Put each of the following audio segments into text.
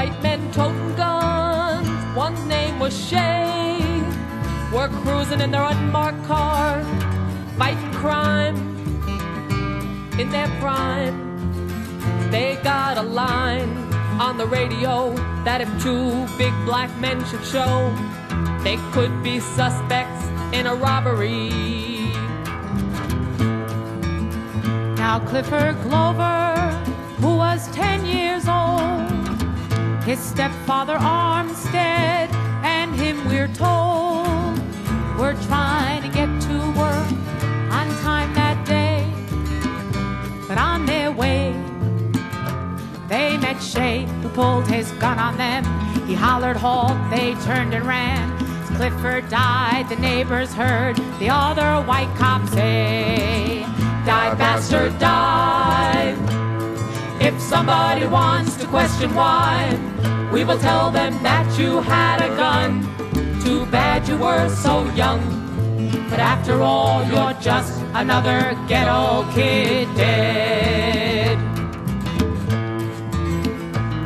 white men toting guns, one's name was Shay, were cruising in their unmarked car, fighting crime in their prime. They got a line on the radio that if two big black men should show, they could be suspects in a robbery. Now Clifford Glover, who was 10 years old, his stepfather Armstead and him, we're told, were trying to get to work on time that day. But on their way, they met Shay, who pulled his gun on them. He hollered halt, they turned and ran. As Clifford died, the neighbors heard the other white cop say, "Die, bastard, die. If somebody wants to question why, we will tell them that you had a gun. Too bad you were so young, but after all, you're just another ghetto kid dead."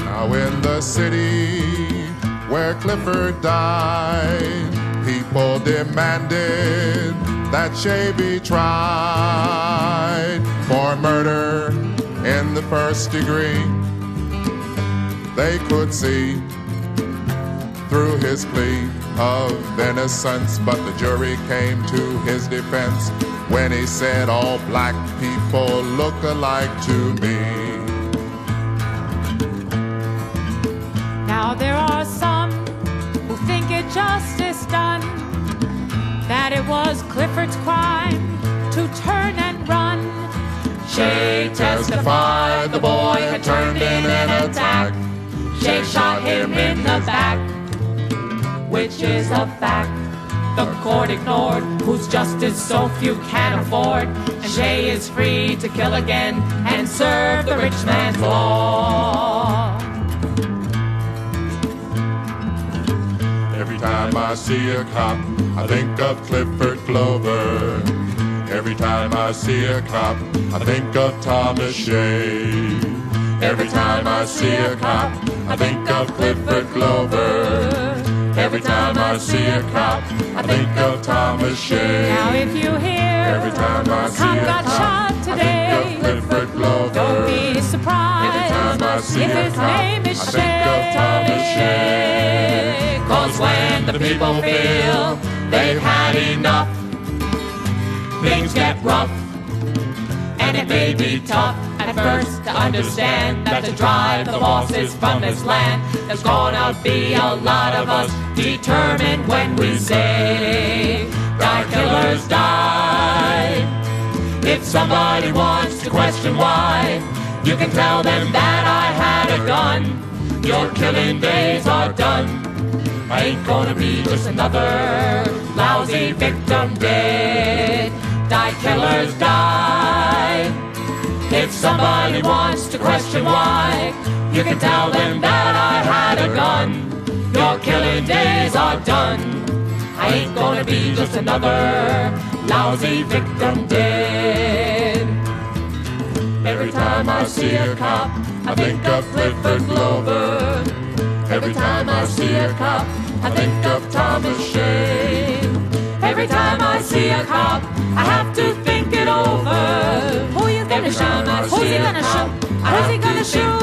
Now in the city where Clifford died, people demanded that Shay be tried for murder in the first degree. They could see through his plea of innocence, but the jury came to his defense when he said, "All black people look alike to me." Now there are some who think it justice done, that it was Clifford's crime to turn and run. Shay testified the boy had turned in an attack. Shay shot him in the back, which is a fact the court ignored, whose justice so few can afford. And Shay is free to kill again and serve the rich man's law. Every time I see a cop, I think of Clifford Glover. Every time I see a cop, I think of Thomas Shay. Every time I see a cop, I think of Clifford Glover. Every time I see a cop, I think of Thomas Shay. Now if you hear every time I a see cop a got cop, shot today, I think of Clifford Glover. don't be surprised Every time I see if a his cop, name is I think of Thomas Shay. 'Cause when the people feel they've had enough, things get rough, and it may be tough at first to understand that to drive the bosses from this land, there's gonna be a lot of us determined when we say, "Die, killers, die." If somebody wants to question why, you can tell them that I had a gun. Your killing days are done. I ain't gonna be just another lousy victim dead. Die, killers, die. If somebody wants to question why, you can tell them that I had a gun. Your killing days are done. I ain't gonna be just another lousy victim dead. Every time I see a cop, I think of Clifford Glover. Every time I see a cop, I think of Thomas Shay. Every time I see a cop, I have to think it over. Who you gonna shoot? Who's he gonna shoot? Who's he gonna shoot?